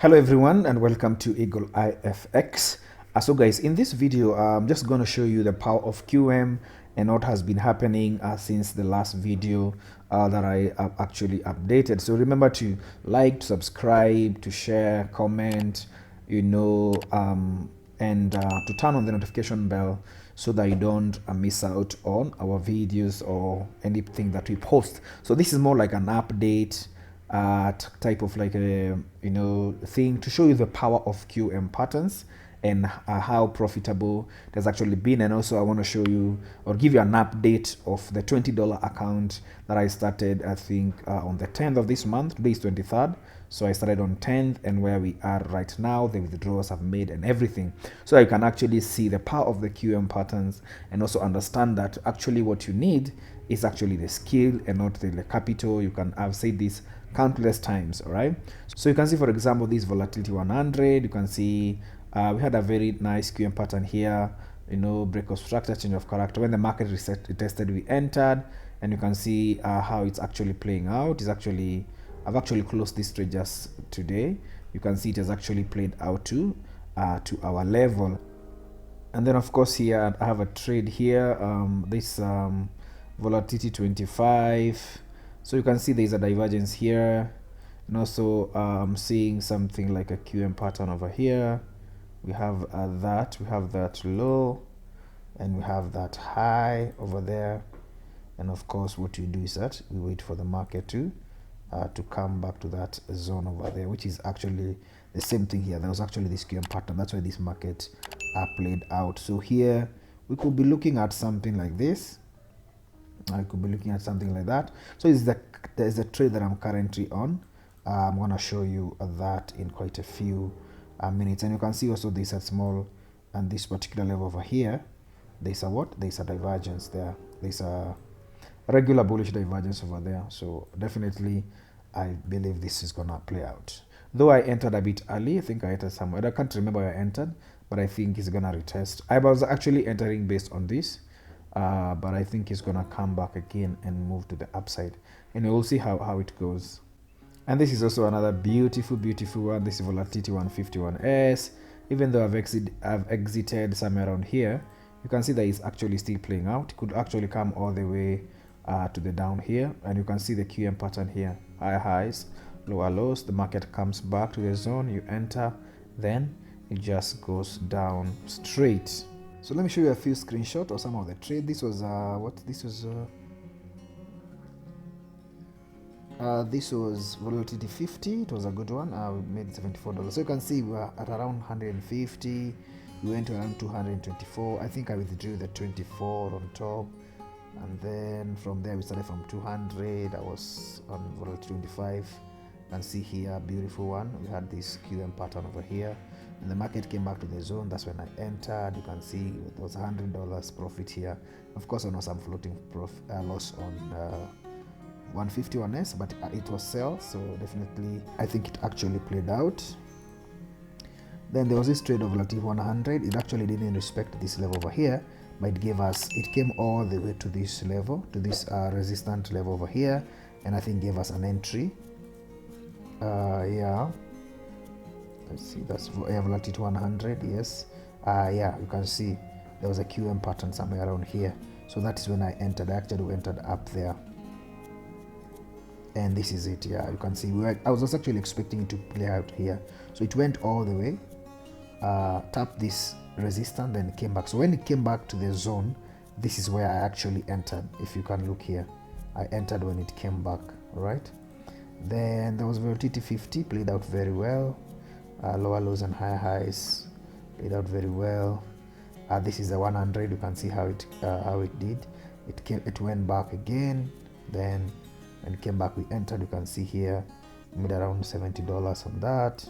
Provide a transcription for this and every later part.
Hello everyone and welcome to EagleEyeFX. So guys, in this video I'm just going to show you the power of QM and what has been happening since the last video that I actually updated. So remember to like, to subscribe, to share, comment, and to turn on the notification bell so that you don't miss out on our videos or anything that we post. So this is more like an update type of like a thing to show you the power of QM patterns and how profitable it has actually been. And also I want to show you or give you an update of the $20 account that I started, I think on the 10th of this month. Today is 23rd, so I started on 10th, and where we are right now, the withdrawals I've made and everything, so you can actually see the power of the QM patterns and also understand that actually what you need is actually the skill and not the capital. You can have said this countless times. All right, so you can see, for example, this volatility 100. You can see we had a very nice QM pattern here, break of structure, change of character. When the market retested, we entered, and you can see how it's actually playing out. I've actually closed this trade just today. You can see it has actually played out to our level. And then of course here I have a trade here, this volatility 25. So you can see there's a divergence here, and also I'm seeing something like a QM pattern over here. We have that low, and we have that high over there. And of course what we do is that we wait for the market to come back to that zone over there, which is actually the same thing here. There was actually this QM pattern. That's why this market played out. So here we could be looking at something like this. I could be looking at something like that. So there's a trade that I'm currently on. I'm going to show you that in quite a few minutes. And you can see also there's a small, and this particular level over here, there's a divergence there. There's a regular bullish divergence over there. So definitely I believe this is going to play out. Though I entered a bit early, I think I entered somewhere. I can't remember where I entered, but I think it's going to retest. I was actually entering based on this. But I think it's gonna come back again and move to the upside, and we'll see how it goes. And this is also another beautiful one. This is volatility 151s. Even though I've exited somewhere around here, you can see that it's actually still playing out. It could actually come all the way to the down here, and you can see the QM pattern here: high highs, lower lows. The market comes back to the zone, you enter, then it just goes down straight. So let me show you a few screenshots of some of the trade. This was this was volatility 50. It was a good one. We made $74. So you can see we were at around 150. We went to around 224. I think I withdrew the 24 on top, and then from there we started from 200. I was on volatility 25. You can see here, beautiful one. We had this QM pattern over here, and the market came back to the zone. That's when I entered. You can see there was $100 profit here. Of course, I know some floating loss on 151s, but it was sell, so definitely I think it actually played out. Then there was this trade of volatility 100. It actually didn't respect this level over here, but it came all the way to this level, to this resistant level over here, and I think gave us an entry. Yeah, let's see, that's volatility 100. Yes, yeah, you can see there was a QM pattern somewhere around here. So that is when I entered. I actually entered up there, and this is it. Yeah, you can see I was actually expecting it to play out here. So it went all the way, tapped this resistance, then came back. So when it came back to the zone, this is where I actually entered. If you can look here, I entered when it came back. All right, then there was volatility 50, played out very well. Lower lows and higher highs played out very well. This is the 100. You can see how it did. It went back again. Then when it came back, we entered. You can see here made around $70 on that,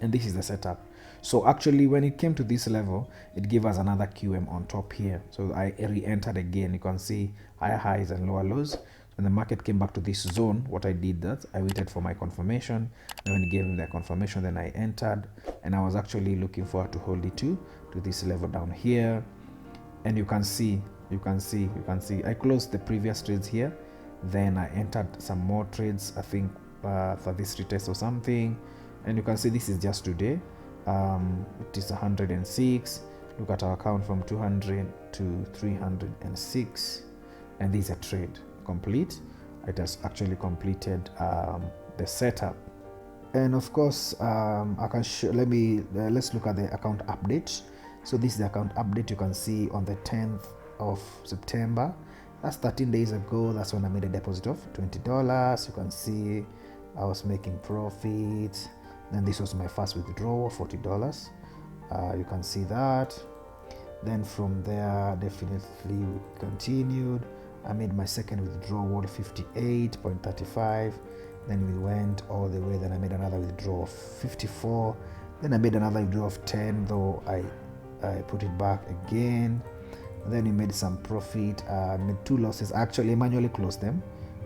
and this is the setup. So actually when it came to this level, it gave us another QM on top here. So I re-entered again. You can see higher highs and lower lows. When the market came back to this zone, what I did, that I waited for my confirmation, and when it gave me the confirmation, then I entered, and I was actually looking forward to hold it to this level down here. And you can see I closed the previous trades here, then I entered some more trades, I think for this retest or something, and you can see this is just today. It is 106. Look at our account from 200 to 306, and this is a trade complete. It has actually completed the setup. And of course, I can show, let's look at the account update. So this is the account update. You can see on the 10th of September, that's 13 days ago. That's when I made a deposit of $20. You can see I was making profits. Then this was my first withdrawal, $40. You can see that. Then from there, definitely we continued. I made my second withdrawal, 58.35. Then we went all the way. Then I made another withdrawal of 54. Then I made another withdrawal of 10, though I put it back again. Then we made some profit. I made 2 losses. Actually, I manually closed them.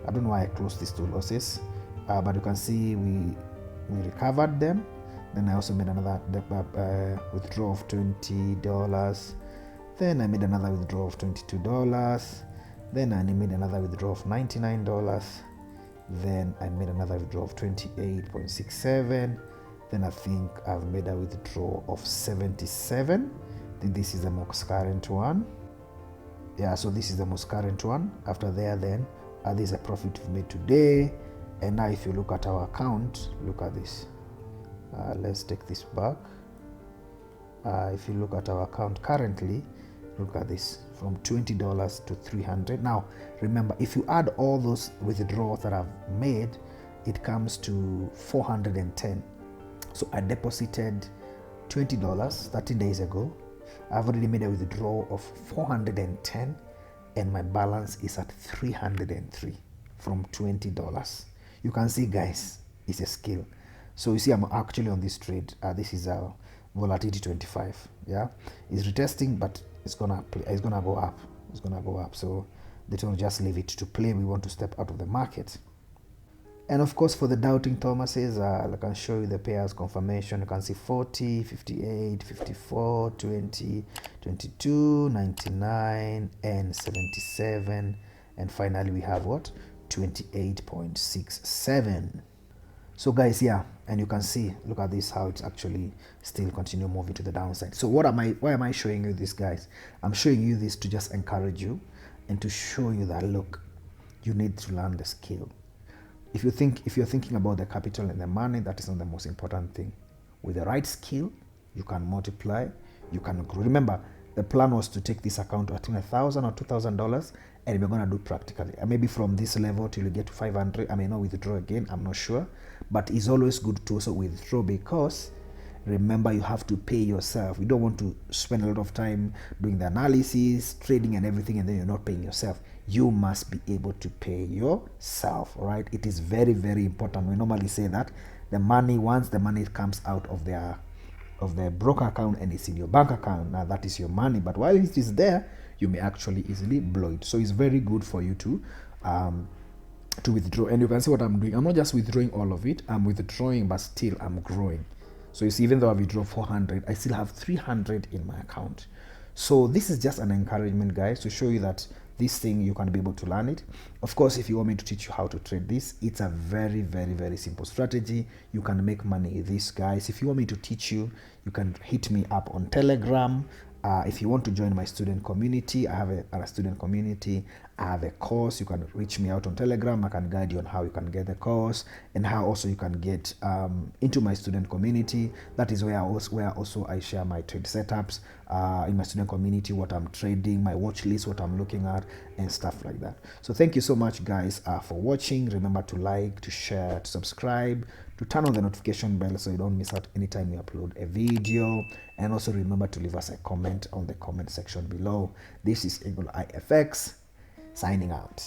I don't know why I closed these 2 losses, but you can see we recovered them. Then I also made another withdrawal of $20. Then I made another withdrawal of $22. Then I made another withdrawal of $99. Then I made another withdrawal of 28.67. Then I think I've made a withdrawal of 77. I think this is the most current one. Yeah, so this is the most current one. After there, then this is a profit we've made today. And now if you look at our account, look at this. Let's take this back. If you look at our account currently, look at this, from $20 to $300. Now remember, if you add all those withdrawals that I've made, it comes to 410. So I deposited $20 13 days ago. I've already made a withdrawal of 410, and my balance is at 303 from $20. You can see, guys, it's a skill. So you see, I'm actually on this trade. This is a volatility 25. Yeah, it's retesting, but it's gonna go up. It's gonna go up. So they don't just leave it to play. We want to step out of the market. And of course, for the doubting Thomases, I can show you the payouts confirmation. You can see 40, 58, 54, 20, 22, 99, and 77. And finally, we have what? 28.67. So guys, yeah, and you can see, look at this, how it's actually still continue moving to the downside. So why am I showing you this, guys? I'm showing you this to just encourage you and to show you that, look, you need to learn the skill. If you're thinking about the capital and the money, that is not the most important thing. With the right skill, you can multiply, you can grow. Remember, the plan was to take this account to, I think, $1,000 or $2,000, and we're gonna do practically. And maybe from this level till you get to 500. I may not withdraw again, I'm not sure, but it's always good to also withdraw, because remember, you have to pay yourself. You don't want to spend a lot of time doing the analysis, trading and everything, and then you're not paying yourself. You must be able to pay yourself, right? It is very, very important. We normally say that the money, once the money comes out of the broker account and it's in your bank account, now that is your money. But while it is there, you may actually easily blow it. So it's very good for you to withdraw. And you can see what I'm doing. I'm not just withdrawing all of it. I'm withdrawing, but still I'm growing. So you see, even though I withdraw 400, I still have 300 in my account. So this is just an encouragement, guys, to show you that this thing, you can be able to learn it. Of course, if you want me to teach you how to trade this, it's a very, very, very simple strategy. You can make money with this, guys. If you want me to teach you, you can hit me up on Telegram. If you want to join my student community, I have a student community. I have a course. You can reach me out on Telegram. I can guide you on how you can get the course and how also you can get into my student community. That is where also I share my trade setups in my student community, what I'm trading, my watch list, what I'm looking at, and stuff like that. So thank you so much, guys, for watching. Remember to like, to share, to subscribe, to turn on the notification bell so you don't miss out anytime we upload a video. And also remember to leave us a comment on the comment section below. This is EagleEyeFX signing out.